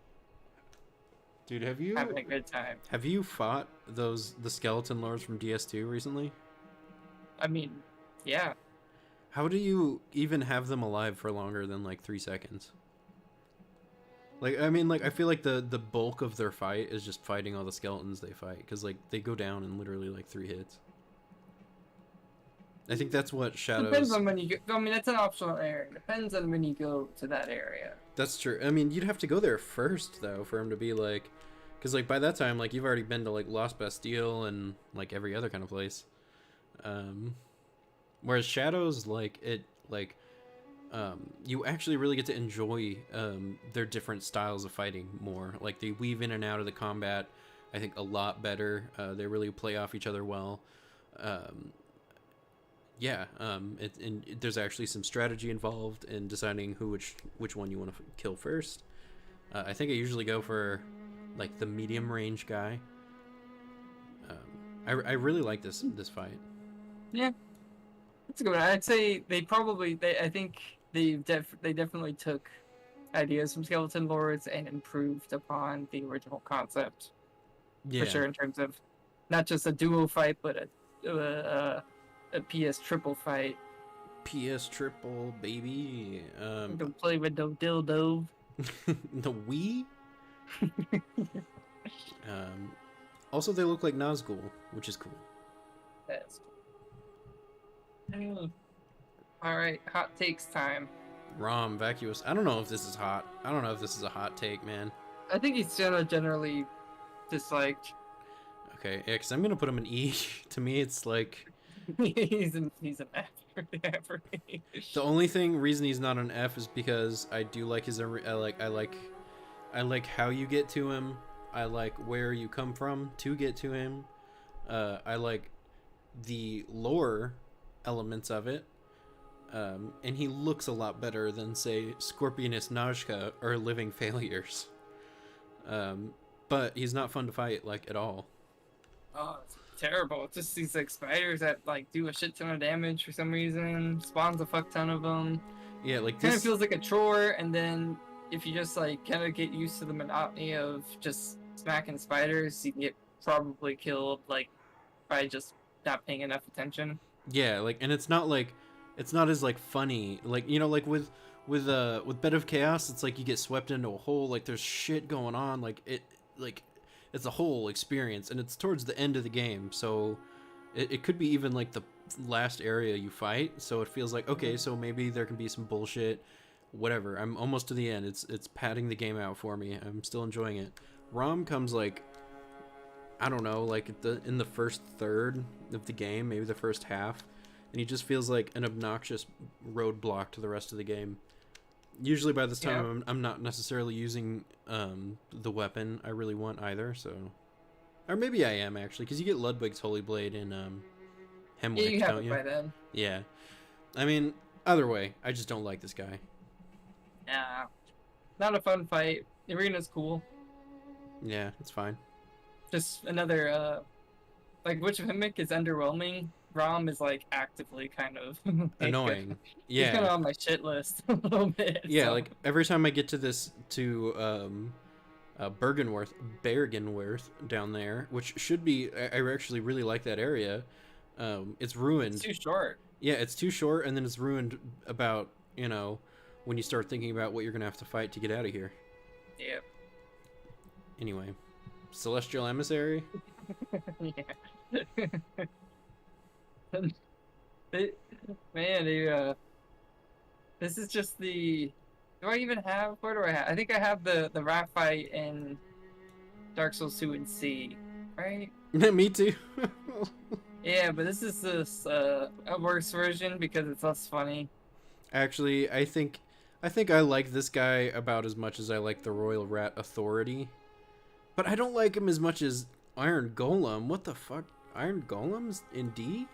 Dude, Having a good time. have you fought the skeleton lords from DS2 recently? I mean, yeah. How do you even have them alive for longer than like 3 seconds? Like, I mean, like I feel like the bulk of their fight is just fighting all the skeletons they fight, because like they go down in literally like 3 hits. I think that's what Shadows. Depends on when you go. I mean, that's an optional area. Depends on when you go to that area. That's true. I mean, you'd have to go there first though for him to be like, because like by that time, like you've already been to like Lost Bastille and like every other kind of place. Whereas Shadows, like you actually really get to enjoy their different styles of fighting more. Like they weave in and out of the combat, I think, a lot better. They really play off each other well. There's actually some strategy involved in deciding which one you want to kill first. I think I usually go for like the medium range guy. I really like this fight. Yeah, that's a good one. I'd say I think they definitely took ideas from Skeleton Lords and improved upon the original concept. Yeah. For sure, in terms of not just a duo fight, but a PS triple fight. PS triple, baby. Don't play with no dildo. The Wii. Also, they look like Nazgul, which is cool. That's cool. All right, hot takes time. Rom vacuous. I don't know if this is hot. I don't know if this is a hot take, man. I think he's generally disliked. Okay, yeah, because I'm gonna put him in E. To me, it's like he's an F for the average. the only reason he's not an F is because I do like his. I like how you get to him. I like where you come from to get to him. I like the lore elements of it. And he looks a lot better than, say, Scorpionus Nazca or Living Failures. But he's not fun to fight, like, at all. Oh, it's terrible. It's just these like spiders that like do a shit ton of damage for some reason. Spawns a fuck ton of them. Yeah, like Kind of this. feels like a chore, and then if you just like kind of get used to the monotony of just smacking spiders, you can get probably killed like by just not paying enough attention. Yeah, like, and it's not as like funny, like, you know, like with Bed of Chaos, it's like you get swept into a hole, like there's shit going on, like it's a whole experience, and it's towards the end of the game, so it could be even like the last area you fight, so it feels like, okay, so maybe there can be some bullshit, whatever. I'm almost to the end. It's padding the game out for me. I'm still enjoying it. Rom comes like, I don't know, like in the first third of the game, maybe the first half, and he just feels like an obnoxious roadblock to the rest of the game. Usually by this time, I'm not necessarily using the weapon I really want either, so... Or maybe I am, actually, because you get Ludwig's Holy Blade in Hemwick, Yeah, you have don't it you? by then. Yeah. I mean, either way, I just don't like this guy. Yeah. Not a fun fight. The arena's cool. Yeah, it's fine. Just another, like, Witch of Hemwick is underwhelming. Rom is, like, actively kind of... Annoying. He's kind of Yeah. on my shit list a little bit. Yeah, so. like, every time I get to this, Bergenworth down there, which should be. I actually really like that area. It's ruined. It's too short. Yeah, it's too short, and then it's ruined about when you start thinking about what you're gonna have to fight to get out of here. Yep. Anyway, Celestial Emissary. Yeah. Man, this is just the. Do I even have? Where do I have? I think I have the rat fight in Dark Souls 2 and C, right? Me too. Yeah, but this is a worse version because it's less funny. Actually, I think I like this guy about as much as I like the Royal Rat Authority, but I don't like him as much as Iron Golem. What the fuck? Iron Golem's in D?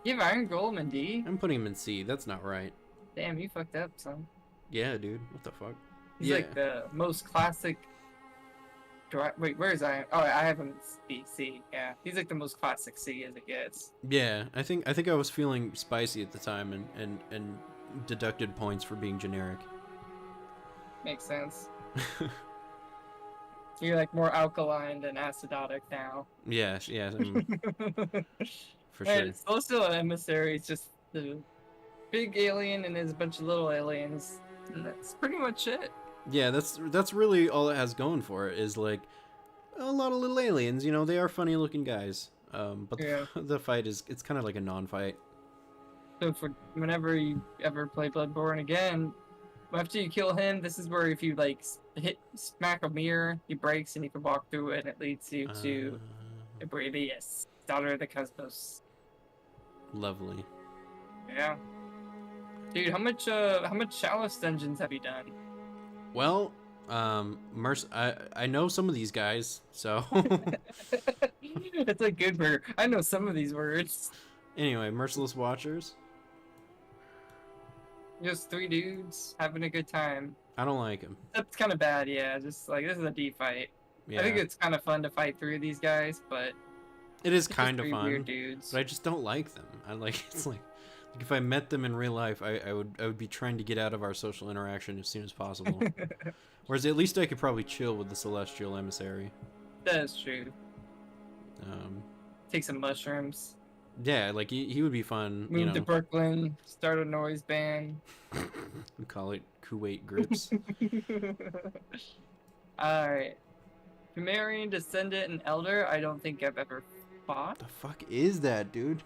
You have Iron Golem in D? I'm putting him in C. That's not right. Damn, you fucked up, son. Yeah, dude. What the fuck? He's like the most classic. Wait, where is Iron? Oh, I have him in C. Yeah, he's like the most classic C as it gets. Yeah, I think I was feeling spicy at the time and deducted points for being generic. Makes sense. You're like more alkaline than acidotic now. Yes, for Right, sure. Celestial Emissary is just the big alien and there's a bunch of little aliens. And that's pretty much it. Yeah, that's really all it has going for it is like a lot of little aliens. They are funny looking guys. But Yeah. the fight it's kind of like a non-fight. So for whenever you ever play Bloodborne again, after you kill him, this is where if you like smack a mirror, he breaks and you can walk through it and it leads you to Abrelius, daughter of the Cosmos. Lovely. Yeah. Dude, how much Chalice dungeons have you done? Well, I know some of these guys, so. It's a good word. I know some of these words. Anyway, Merciless Watchers. Just 3 dudes having a good time. I don't like them. That's kind of bad, yeah. Just like this is a D fight. Yeah. I think it's kind of fun to fight through these guys, but it is it's kind of just 3 fun. weird dudes. But I just don't like them. It's like if I met them in real life, I would be trying to get out of our social interaction as soon as possible. Whereas at least I could probably chill with the Celestial Emissary. That is true. Take some mushrooms. Yeah, like he would be fun. Move to Brooklyn. Start a noise band. We call it Kuwait Grips. Alright. Pumerian, Descendant, and Elder, I don't think I've ever fought. The fuck is that, dude?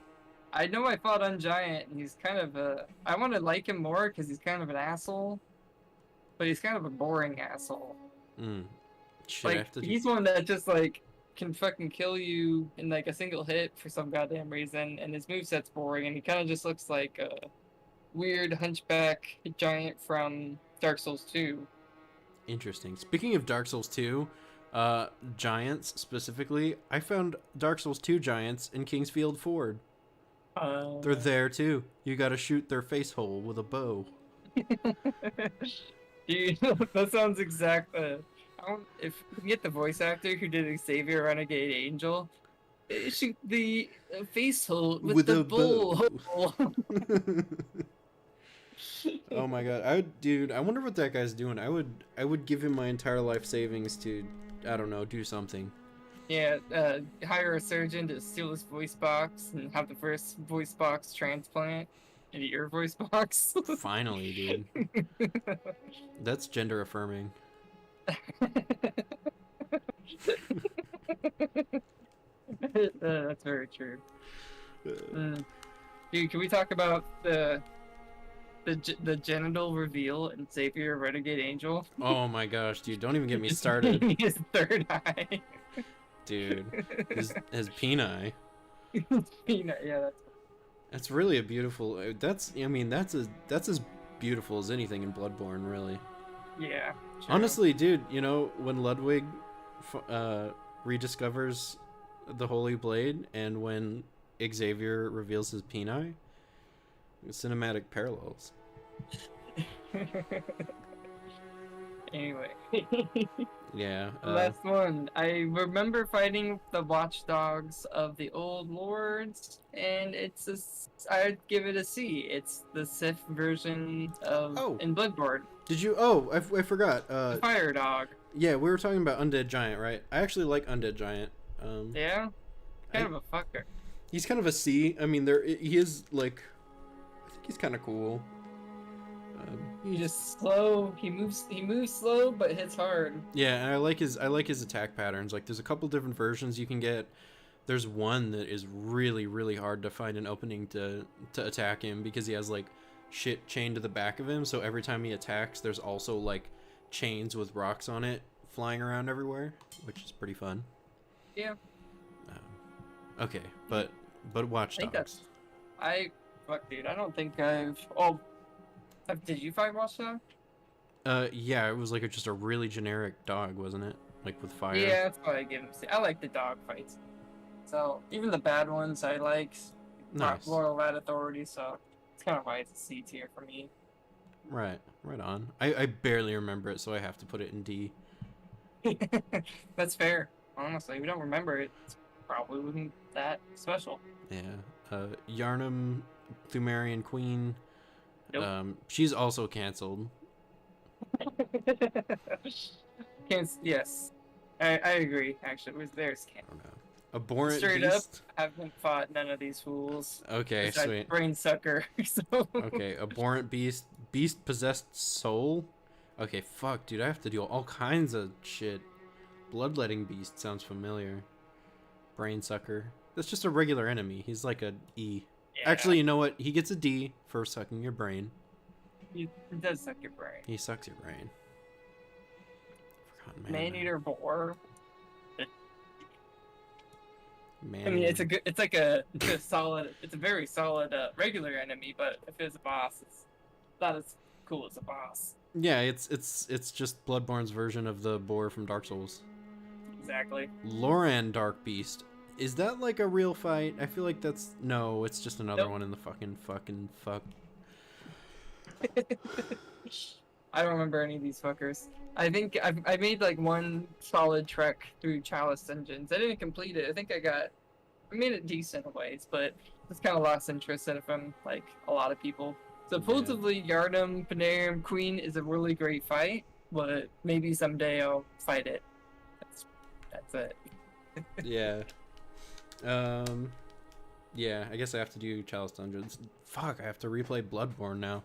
I know I fought Ungiant, and he's kind of a... I want to like him more, because he's kind of an asshole. But he's kind of a boring asshole. Shit, like, he's one that just, like, can fucking kill you in, like, a single hit for some goddamn reason, and his moveset's boring, and he kind of just looks like a weird hunchback giant from Dark Souls 2. Interesting. Speaking of Dark Souls 2, giants specifically, I found Dark Souls 2 giants in Kingsfield Ford. They're there too. You gotta shoot their face hole with a bow. Dude, that sounds exact. If we can get the voice actor who did Xavier Renegade Angel, shoot the face hole with the bull hole. Oh my god, I wonder what that guy's doing. I would give him my entire life savings to, I don't know, do something. Yeah, hire a surgeon to steal his voice box and have the first voice box transplant into your voice box. Finally, dude. That's gender affirming. That's very true. Dude, can we talk about the genital reveal in Xavier Renegade Angel? Oh my gosh, dude, don't even get me started. His third eye. Dude, his peni. Peanut, yeah, That's really a beautiful. That's as beautiful as anything in Bloodborne, really. yeah. True. Honestly, dude, when Ludwig rediscovers the Holy Blade and when Xavier reveals his peni, cinematic parallels. Anyway. Yeah. Last one. I remember fighting the watchdogs of the old lords, and I'd give it a C. It's the Sith version of in Bloodborne. Did you? I forgot. The fire dog. Yeah, we were talking about Undead Giant, right? I actually like Undead Giant. Yeah, kind of a fucker. He's kind of a C. I mean, he is like, I think he's kind of cool. He just slow. He moves slow, but hits hard. Yeah, and I like his attack patterns. Like, there's a couple different versions you can get. There's one that is really, really hard to find an opening to attack him because he has like shit chained to the back of him. So every time he attacks, there's also like chains with rocks on it flying around everywhere, which is pretty fun. Yeah. Okay, but Watch Dogs. Fuck, dude. I don't think I've. Oh, did you fight Watch Dog? Yeah, it was like just a really generic dog, wasn't it? Like with fire. Yeah, that's what I give him. I like the dog fights. So even the bad ones I like. Nice. Royal Rat Authority, so it's kind of why it's a C tier for me. Right on. I barely remember it, so I have to put it in D. That's fair. Honestly, we don't remember it. It's probably wasn't that special. Yeah. Yarnum, Thumerian Queen. Nope. She's also canceled. Yes. I agree, actually. There's I don't know. Abhorrent Straight Beast. up, I haven't fought none of these fools. Okay, sweet. Brain sucker. So. Okay, Abhorrent Beast. Beast Possessed Soul. Okay, fuck, dude. I have to do all kinds of shit. Bloodletting Beast sounds familiar. Brain Sucker. That's just a regular enemy. He's like a E. Yeah. Actually, you know what? He gets a D for sucking your brain. He does suck your brain. He sucks your brain. Forgotten Man-eater boar. Man. I mean, it's a very solid regular enemy, but if it's a boss, it's not as cool as a boss. Yeah, it's just Bloodborne's version of the boar from Dark Souls. Exactly. Loran Dark Beast. Is that like a real fight? I feel like that's no. It's just another one in the fucking fuck. I don't remember any of these fuckers. I think I made like one solid trek through Chalice Dungeons. I didn't complete it. I think I made it decent ways, but just kind of lost interest in it from like a lot of people. Supposedly, Yharnam Panarium Queen is a really great fight, but maybe someday I'll fight it. That's it. Yeah. Yeah, I guess I have to do Chalice Dungeons. Fuck, I have to replay Bloodborne now.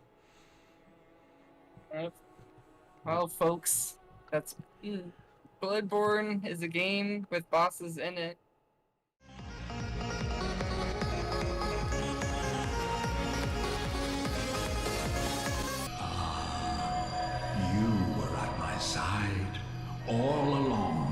Well, folks, that's Bloodborne is a game with bosses in it. You were at my side all along.